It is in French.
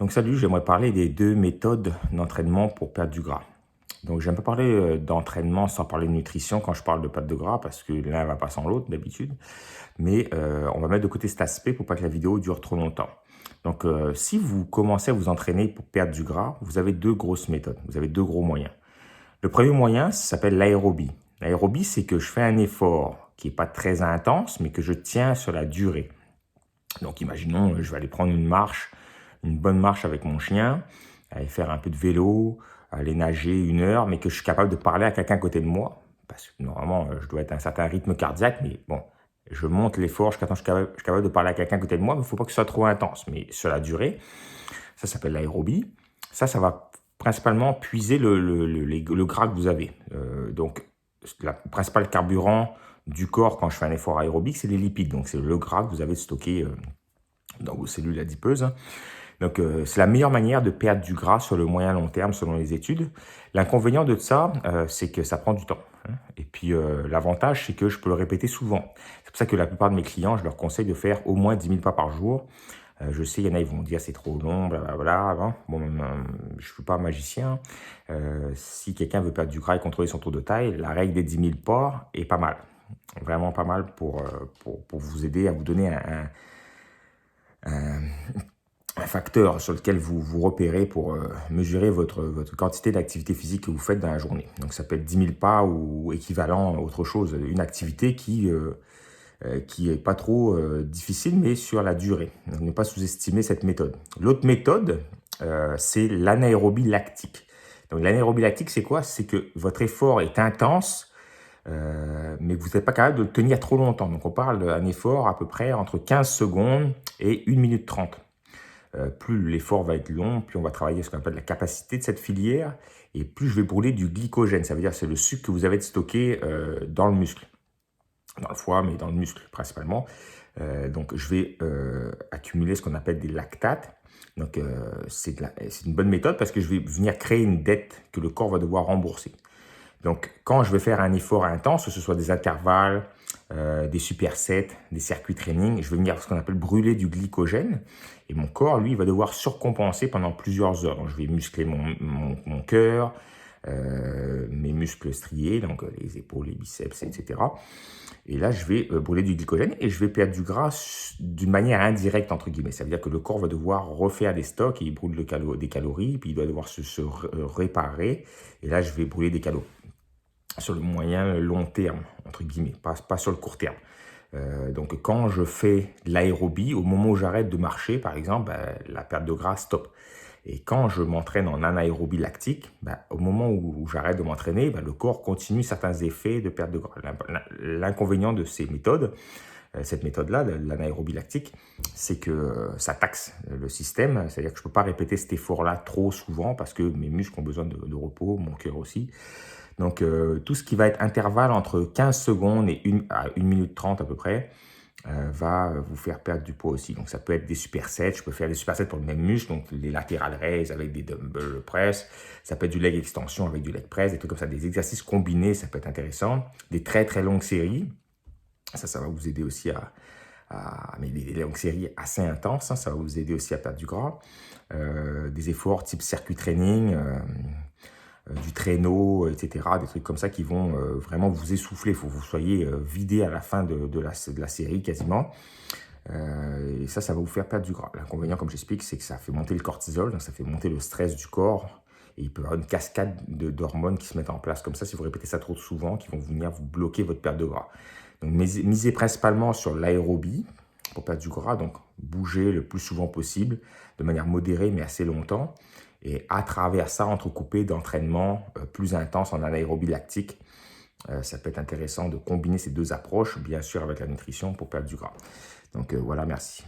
Donc salut, j'aimerais parler des deux méthodes d'entraînement pour perdre du gras. Donc j'aime pas parler d'entraînement sans parler de nutrition quand je parle de perte de gras parce que l'un va pas sans l'autre d'habitude. Mais on va mettre de côté cet aspect pour pas que la vidéo dure trop longtemps. Donc si vous commencez à vous entraîner pour perdre du gras, vous avez deux grosses méthodes, vous avez deux gros moyens. Le premier moyen, ça s'appelle l'aérobie. L'aérobie, c'est que je fais un effort qui n'est pas très intense, mais que je tiens sur la durée. Donc imaginons, je vais aller prendre une marche, une bonne marche avec mon chien, aller faire un peu de vélo, aller nager 1 heure, mais que je suis capable de parler à quelqu'un à côté de moi. Parce que normalement, je dois être à un certain rythme cardiaque, mais bon, je monte l'effort jusqu'à temps que je suis capable de parler à quelqu'un à côté de moi, mais il ne faut pas que ce soit trop intense. Mais sur la durée, ça s'appelle l'aérobie. Ça va principalement puiser le gras que vous avez. Donc, le principal carburant du corps quand je fais un effort aérobique, c'est les lipides. Donc, c'est le gras que vous avez stocké dans vos cellules adipeuses. Donc, c'est la meilleure manière de perdre du gras sur le moyen long terme selon les études. L'inconvénient de ça, c'est que ça prend du temps. Et puis, l'avantage, c'est que je peux le répéter souvent. C'est pour ça que la plupart de mes clients, je leur conseille de faire au moins 10 000 pas par jour. Je sais, il y en a, ils vont dire c'est trop long, blablabla. Hein. Bon, je ne suis pas magicien. Si quelqu'un veut perdre du gras et contrôler son taux de taille, la règle des 10 000 pas est pas mal. Vraiment pas mal pour vous aider à vous donner un facteur sur lequel vous repérez pour mesurer votre quantité d'activité physique que vous faites dans la journée. Donc, ça peut être 10 000 pas ou équivalent à autre chose. Une activité qui est pas trop difficile, mais sur la durée. Donc, ne pas sous-estimer cette méthode. L'autre méthode, c'est l'anaérobie lactique. Donc, l'anaérobie lactique, c'est quoi? C'est que votre effort est intense, mais vous n'êtes pas capable de le tenir trop longtemps. Donc, on parle d'un effort à peu près entre 15 secondes et 1 minute 30. Plus l'effort va être long, plus on va travailler ce qu'on appelle la capacité de cette filière, et plus je vais brûler du glycogène. Ça veut dire que c'est le sucre que vous avez stocké dans le muscle. Dans le foie, mais dans le muscle principalement. Donc, je vais accumuler ce qu'on appelle des lactates. Donc, c'est une bonne méthode parce que je vais venir créer une dette que le corps va devoir rembourser. Donc, quand je vais faire un effort intense, que ce soit des intervalles, des supersets, des circuits training, je vais venir ce qu'on appelle brûler du glycogène. Et mon corps, lui, va devoir surcompenser pendant plusieurs heures. Donc, je vais muscler mon cœur, mes muscles striés, donc les épaules, les biceps, etc. Et là, je vais brûler du glycogène et je vais perdre du gras d'une manière indirecte, entre guillemets. Ça veut dire que le corps va devoir refaire des stocks et il brûle des calories, puis il doit devoir se réparer. Et là, je vais brûler des calories sur le moyen long terme, entre guillemets, pas sur le court terme. Donc, quand je fais de l'aérobie, au moment où j'arrête de marcher, par exemple, la perte de gras stop. Et quand je m'entraîne en anaérobie lactique, au moment où j'arrête de m'entraîner, le corps continue certains effets de perte de gras. L'inconvénient de ces méthodes, cette méthode-là, l'anaérobie lactique, c'est que ça taxe le système. C'est-à-dire que je ne peux pas répéter cet effort-là trop souvent parce que mes muscles ont besoin de repos, mon cœur aussi. Donc, tout ce qui va être intervalle entre 15 secondes et 1 minute 30 à peu près, va vous faire perdre du poids aussi. Donc, ça peut être des supersets. Je peux faire des supersets pour le même muscle, donc les lateral raise avec des dumbbell press. Ça peut être du leg extension avec du leg press, des trucs comme ça, des exercices combinés, ça peut être intéressant. Des très, très longues séries. Ça va vous aider aussi mais des longues séries assez intenses, ça va vous aider aussi à perdre du gras. Des efforts type circuit training, du traîneau, etc. Des trucs comme ça qui vont vraiment vous essouffler. Il faut que vous soyez vidé à la fin de la série quasiment. Et ça va vous faire perdre du gras. L'inconvénient, comme j'explique, c'est que ça fait monter le cortisol, donc ça fait monter le stress du corps. Et il peut y avoir une cascade d'hormones qui se mettent en place comme ça si vous répétez ça trop souvent, qui vont venir vous bloquer votre perte de gras. Donc, misez principalement sur l'aérobie pour perdre du gras, donc bougez le plus souvent possible, de manière modérée mais assez longtemps. Et à travers ça, entrecoupé d'entraînements plus intenses en anaérobie lactique. Ça peut être intéressant de combiner ces deux approches, bien sûr avec la nutrition, pour perdre du gras. Donc voilà, merci.